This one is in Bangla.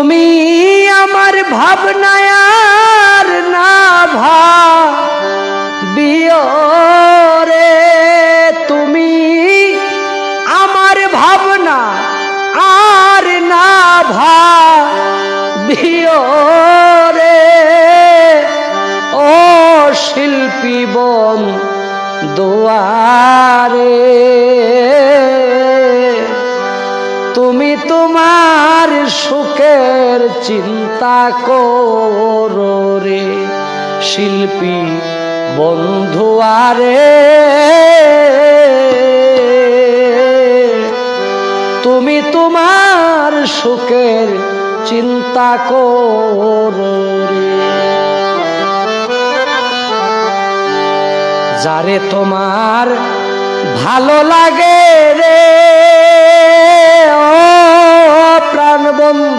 তুমি আমার ভাবনায় আর না ভাবিও রে, তুমি আমার ভাবনা আর না ভাবিও রে। ও শিল্পী বন্ধুয়ারে, তুমি তোমার সুখের চিন্তা করো রে। শিল্পী বন্ধুয়ারে, তুমি তোমার সুখের চিন্তা করো রে। যারে তোমার ভালো লাগে রে, ও প্রাণ বন্ধু